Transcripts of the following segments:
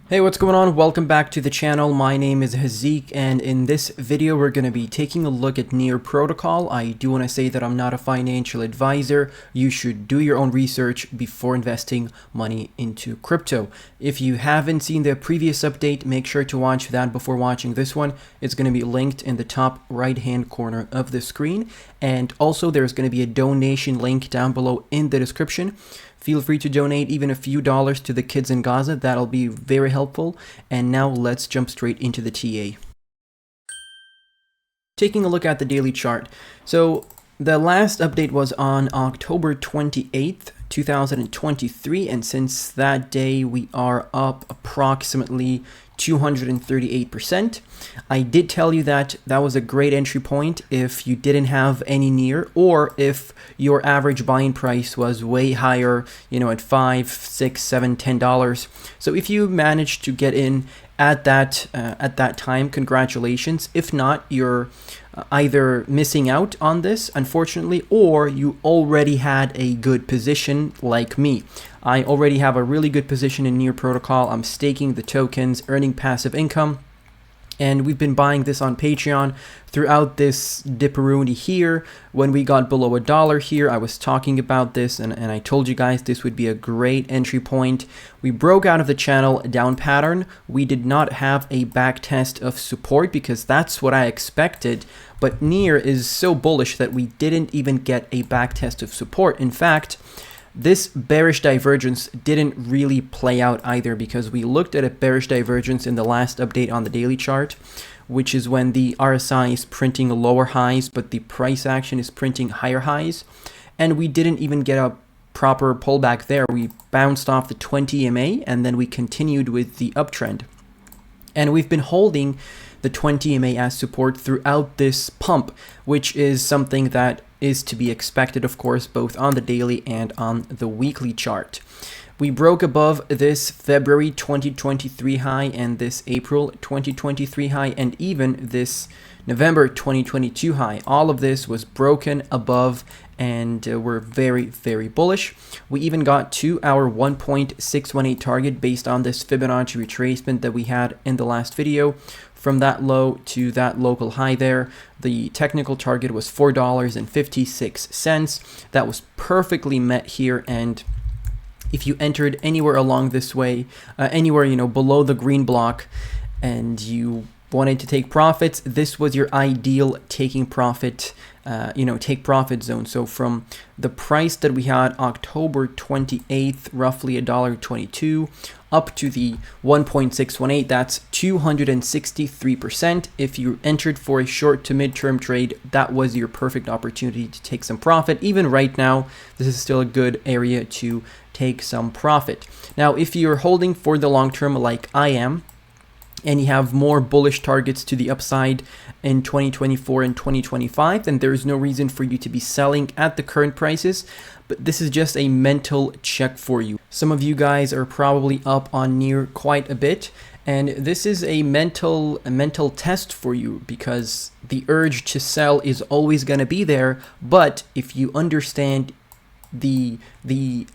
Hey, what's going on? Welcome back to the channel. My name is Hazeeq, and in this video we're going to be taking a look at Near Protocol. I do want to say that I'm not a financial advisor. You should do your own research before investing money into crypto. If you haven't seen the previous update, make sure to watch that before watching this one. It's going to be linked in the top right hand corner of the screen, and also there's going to be a donation link down below in the description. Feel free to donate even a few dollars to the kids in Gaza. That'll be very helpful. And now let's jump straight into the TA. Taking a look at the daily chart. So the last update was on October 28th, 2023. And since that day, we are up approximately 238%. I did tell you that that was a great entry point if you didn't have any near, or if your average buying price was way higher, at $5, $6, $7, $10. So if you managed to get in at that time, congratulations. If not, you're either missing out on this, unfortunately, or you already had a good position like me. I already have a really good position in Near Protocol. I'm staking the tokens, earning passive income, and we've been buying this on Patreon throughout this dipperoonie here. When we got below $1 here, I was talking about this, and I told you guys this would be a great entry point. We broke out of the channel down pattern. We did not have a back test of support because that's what I expected. But Near is so bullish that we didn't even get a back test of support. In fact, this bearish divergence didn't really play out either, because we looked at a bearish divergence in the last update on the daily chart, which is when the RSI is printing lower highs, but the price action is printing higher highs. And we didn't even get a proper pullback there. We bounced off the 20 EMA and then we continued with the uptrend. And we've been holding the 20 EMA as support throughout this pump, which is something that is to be expected, of course, both on the daily and on the weekly chart. We broke above this February 2023 high and this April 2023 high and even this November 2022 high. All of this was broken above, and we're very, very bullish. We even got to our 1.618 target based on this Fibonacci retracement that we had in the last video. From that low to that local high there, the technical target was $4.56. That was perfectly met here, and if you entered anywhere along this way, anywhere below the green block, and you wanted to take profits, this was your ideal taking profit, take profit zone. So from the price that we had October 28th, roughly $1.22, up to the 1.618, that's 263%. If you entered for a short to mid-term trade, that was your perfect opportunity to take some profit. Even right now, this is still a good area to take some profit. Now, if you're holding for the long term like I am, and you have more bullish targets to the upside in 2024 and 2025, then there is no reason for you to be selling at the current prices. But this is just a mental check for you. Some of you guys are probably up on Near quite a bit, and this is a mental test for you, because the urge to sell is always going to be there. But if you understand the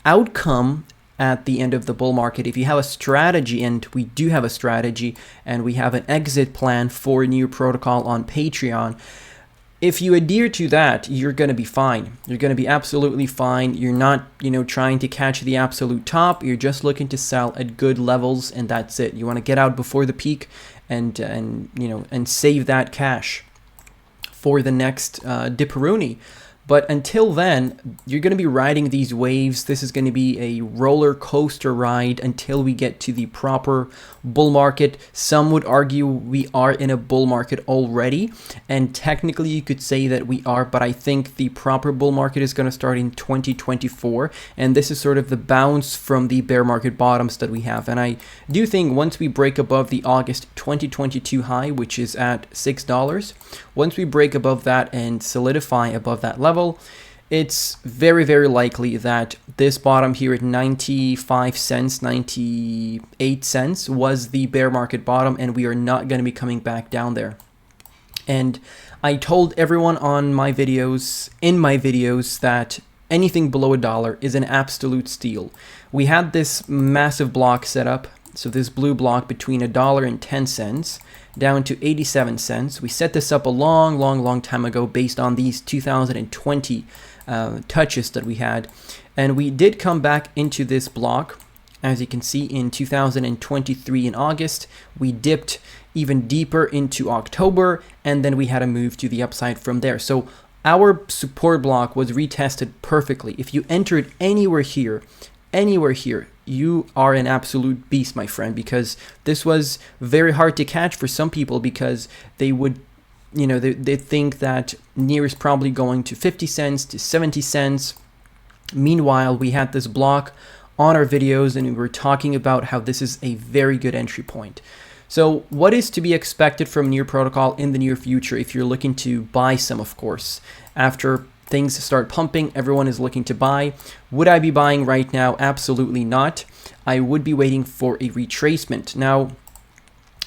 outcome at the end of the bull market, if you have a strategy, and we do have a strategy, and we have an exit plan for Near Protocol on Patreon, if you adhere to that, you're going to be fine. You're going to be absolutely fine. You're not, trying to catch the absolute top. You're just looking to sell at good levels, and that's it. You want to get out before the peak and save that cash for the next dipperoonie. But until then, you're going to be riding these waves. This is going to be a roller coaster ride until we get to the proper bull market. Some would argue we are in a bull market already, and technically you could say that we are, but I think the proper bull market is going to start in 2024, and this is sort of the bounce from the bear market bottoms that we have. And I do think once we break above the August 2022 high, which is at $6, once we break above that and solidify above that level, it's very, very likely that this bottom here at 95 cents, 98 cents was the bear market bottom, and we are not going to be coming back down there. And I told everyone on my videos, that anything below $1 is an absolute steal. We had this massive block set up So this blue block between $1.10 down to 87 cents. We set this up a long time ago based on these 2020 touches that we had. And we did come back into this block. As you can see, in 2023 in August, we dipped even deeper into October, and then we had a move to the upside from there. So our support block was retested perfectly. If you entered anywhere here, you are an absolute beast, my friend, because this was very hard to catch for some people because they would, you know, they think that near is probably going to 50 cents to 70 cents. Meanwhile, we had this block on our videos and we were talking about how this is a very good entry point. So what is to be expected from Near Protocol in the near future if you're looking to buy some, of course? After things start pumping, everyone is looking to buy. Would I be buying right now? Absolutely not. I would be waiting for a retracement. Now,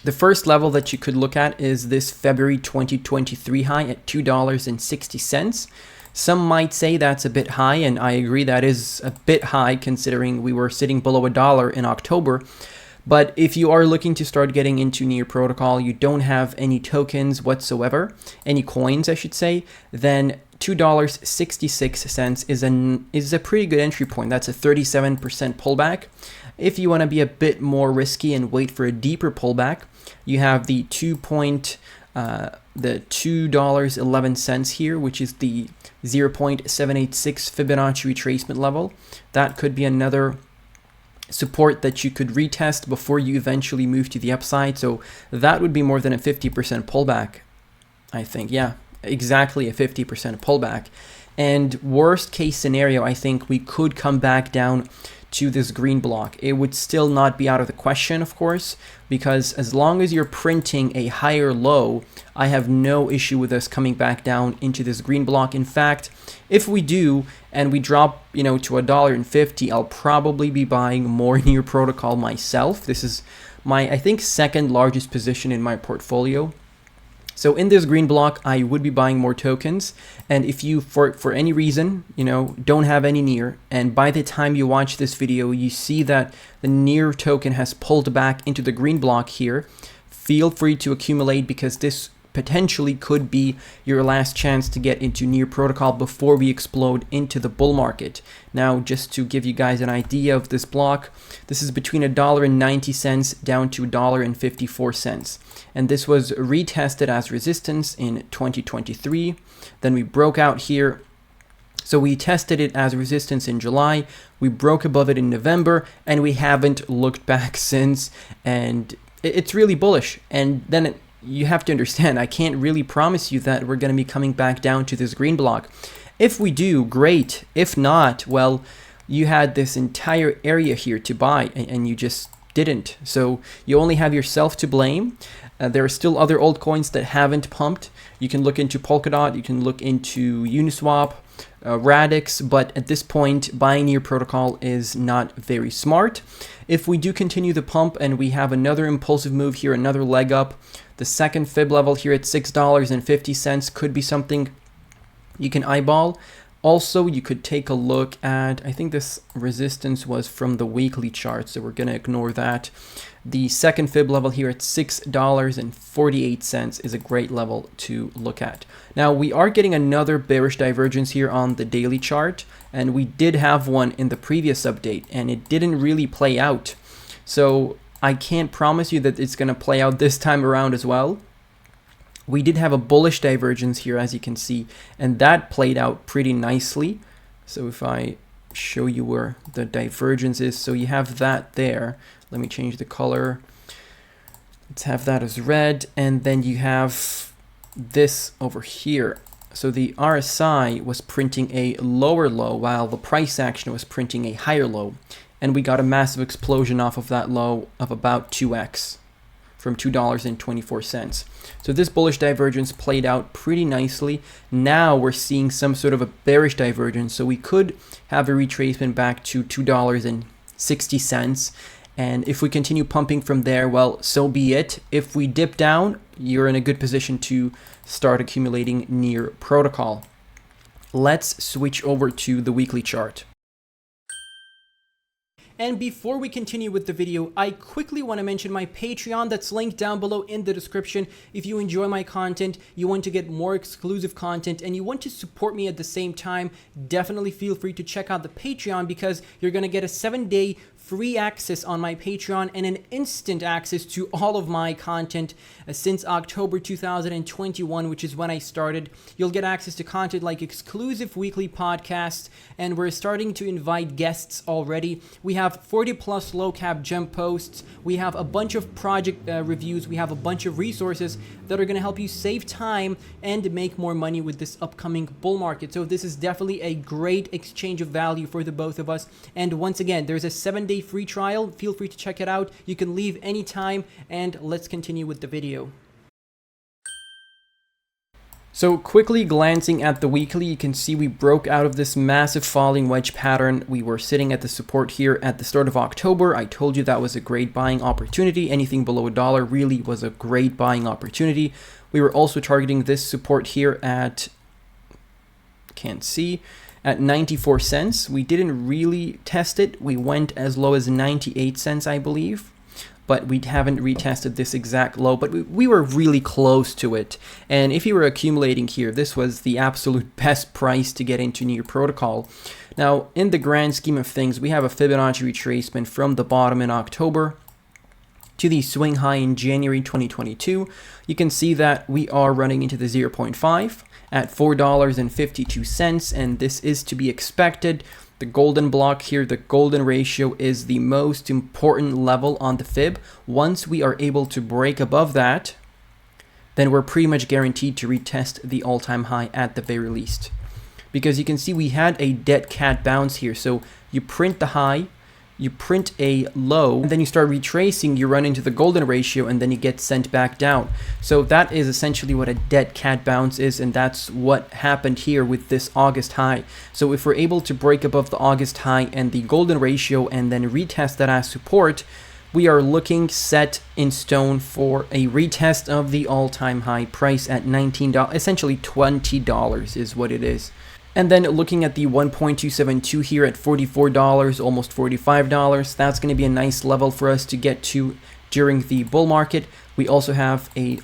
the first level that you could look at is this February 2023 high at $2.60. Some might say that's a bit high, and I agree that is a bit high considering we were sitting below $1 in October. But if you are looking to start getting into Near Protocol, you don't have any tokens whatsoever, any coins I should say, then $2.66 is a pretty good entry point. That's a 37% pullback. If you want to be a bit more risky and wait for a deeper pullback, you have the $2.11 here, which is the 0.786 Fibonacci retracement level. That could be another support that you could retest before you eventually move to the upside. So that would be more than a 50% pullback, I think. Yeah, exactly a 50% pullback. And worst case scenario, I think we could come back down to this green block. It would still not be out of the question, of course, because as long as you're printing a higher low, I have no issue with us coming back down into this green block. In fact, if we do and we drop, you know, to $1.50, I'll probably be buying more Near Protocol myself. This is my, I think, second largest position in my portfolio. So in this green block, I would be buying more tokens. And if you, for any reason, you know, don't have any Near, and by the time you watch this video, you see that the Near token has pulled back into the green block here, feel free to accumulate because this potentially could be your last chance to get into Near Protocol before we explode into the bull market. Now, just to give you guys an idea of this block, this is between $1.90 down to $1.54. And this was retested as resistance in 2023. Then we broke out here. So we tested it as resistance in July. We broke above it in November, and we haven't looked back since. And it's really bullish. And then you have to understand, I can't really promise you that we're going to be coming back down to this green block. If we do, great. If not, well, you had this entire area here to buy and you just didn't. So you only have yourself to blame. There are still other altcoins that haven't pumped. You can look into Polkadot, you can look into Uniswap, Radix, but at this point, buying Near Protocol is not very smart. If we do continue the pump and we have another impulsive move here, another leg up, the second fib level here at $6.50 could be something you can eyeball. Also, you could take a look at, I think this resistance was from the weekly chart, so we're going to ignore that. The second fib level here at $6.48 is a great level to look at. Now, we are getting another bearish divergence here on the daily chart, and we did have one in the previous update, and it didn't really play out. So I can't promise you that it's going to play out this time around as well. We did have a bullish divergence here, as you can see, and that played out pretty nicely. So if I show you where the divergence is, so you have that there. Let me change the color. Let's have that as red, and then you have this over here. So the RSI was printing a lower low while the price action was printing a higher low, and we got a massive explosion off of that low of about 2x. From $2.24. So this bullish divergence played out pretty nicely. Now we're seeing some sort of a bearish divergence. So we could have a retracement back to $2.60. And if we continue pumping from there, well, so be it. If we dip down, you're in a good position to start accumulating Near Protocol. Let's switch over to the weekly chart. And before we continue with the video, I quickly want to mention my Patreon that's linked down below in the description. If you enjoy my content, you want to get more exclusive content, and you want to support me at the same time, definitely feel free to check out the Patreon, because you're going to get a 7-day free access on my Patreon and an instant access to all of my content since October 2021, which is when I started. You'll get access to content like exclusive weekly podcasts, and we're starting to invite guests already. We have 40 plus low cap gem posts. We have a bunch of project reviews. We have a bunch of resources that are going to help you save time and make more money with this upcoming bull market. So this is definitely a great exchange of value for the both of us. And once again, there's a 7-day free trial. Feel free to check it out. You can leave anytime, and let's continue with the video. So quickly glancing at the weekly, you can see we broke out of this massive falling wedge pattern. We were sitting at the support here at the start of October. I told you that was a great buying opportunity. Anything below $1 really was a great buying opportunity. We were also targeting this support here at, can't see, at 94 cents. We didn't really test it. We went as low as 98 cents, I believe, but we haven't retested this exact low, but we were really close to it. And if you were accumulating here, this was the absolute best price to get into Near Protocol. Now, in the grand scheme of things, we have a Fibonacci retracement from the bottom in October to the swing high in January 2022. You can see that we are running into the 0.5 at $4.52, and this is to be expected. The golden block here, the golden ratio, is the most important level on the fib. Once we are able to break above that, then we're pretty much guaranteed to retest the all-time high at the very least. Because you can see we had a dead cat bounce here. So you print the high, you print a low, and then you start retracing, you run into the golden ratio, and then you get sent back down. So that is essentially what a dead cat bounce is, and that's what happened here with this August high. So if we're able to break above the August high and the golden ratio and then retest that as support, we are looking set in stone for a retest of the all-time high price at $19, essentially $20 is what it is. And then looking at the 1.272 here at $44, almost $45, that's going to be a nice level for us to get to during the bull market. We also have a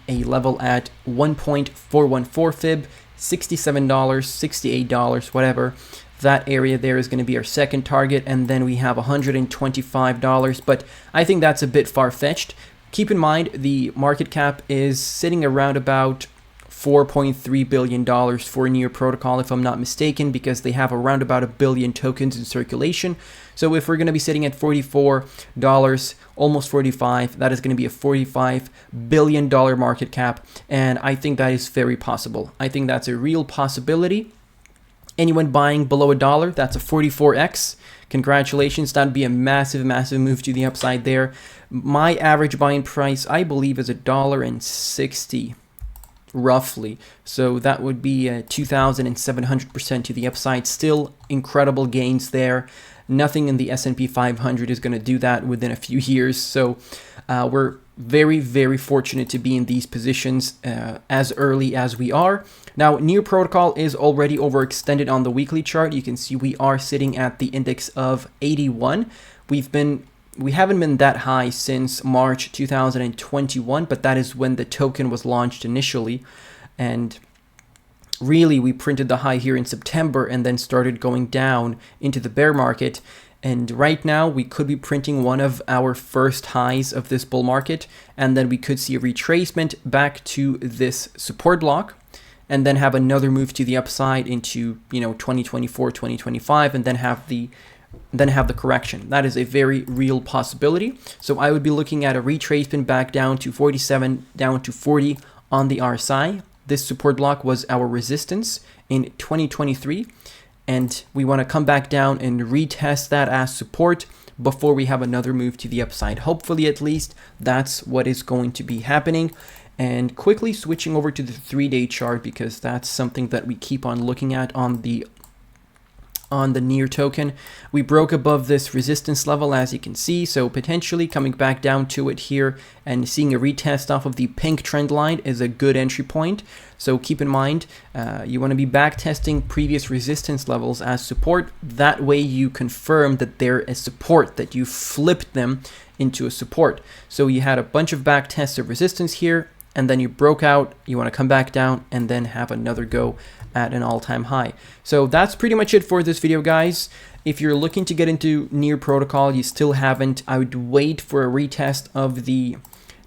level at 1.414 fib, $67, $68, whatever. That area there is going to be our second target, and then we have $125, but I think that's a bit far-fetched. Keep in mind the market cap is sitting around about $4.3 billion for Near Protocol, if I'm not mistaken, because they have around about 1 billion tokens in circulation. So if we're going to be sitting at $44, almost 45, that is going to be a $45 billion market cap, and I think that is very possible. I think that's a real possibility. Anyone buying below $1, that's a 44x. Congratulations, that'd be a massive, massive move to the upside there. My average buying price, I believe, is $1.60. Roughly. So that would be 2,700% to the upside. Still incredible gains there. Nothing in the S&P 500 is going to do that within a few years. So we're very, very fortunate to be in these positions as early as we are. Now, Near Protocol is already overextended on the weekly chart. You can see we are sitting at the index of 81. We haven't been that high since March 2021, but that is when the token was launched initially. And really, we printed the high here in September and then started going down into the bear market. And right now, we could be printing one of our first highs of this bull market, and then we could see a retracement back to this support block, and then have another move to the upside into 2024, 2025, and then have the correction. That is a very real possibility. So I would be looking at a retracement back down to 47, down to 40 on the RSI. This support block was our resistance in 2023, and we want to come back down and retest that as support before we have another move to the upside. Hopefully, at least, that's what is going to be happening. And quickly switching over to the 3-day chart, because that's something that we keep on looking at on the on the Near token. We broke above this resistance level, as you can see, so potentially coming back down to it here and seeing a retest off of the pink trend line is a good entry point. So keep in mind, you want to be back testing previous resistance levels as support. That way you confirm that they're a support, that you flipped them into a support. So you had a bunch of back tests of resistance here, and then you broke out, you want to come back down and then have another go at an all-time high. So that's pretty much it for this video, guys. If you're looking to get into Near protocol, you still haven't, I would wait for a retest of the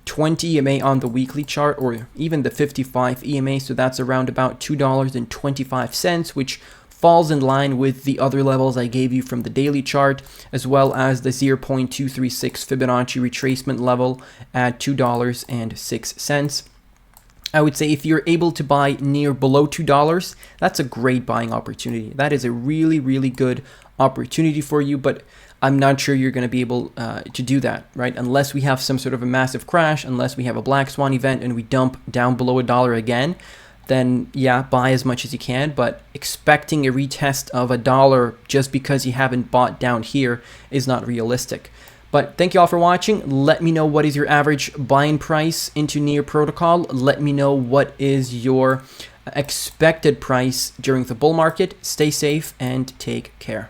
20 EMA on the weekly chart, or even the 55 EMA. So that's around about $2.25, which falls in line with the other levels I gave you from the daily chart, as well as the 0.236 Fibonacci retracement level at $2.06. I would say if you're able to buy Near below $2, that's a great buying opportunity. That is a really, really good opportunity for you, but I'm not sure you're going to be able to do that, right? Unless we have some sort of a massive crash, unless we have a black swan event and we dump down below $1 again, then yeah, buy as much as you can, but expecting a retest of $1 just because you haven't bought down here is not realistic. But thank you all for watching. Let me know what is your average buying price into Near protocol. Let me know what is your expected price during the bull market. Stay safe and take care.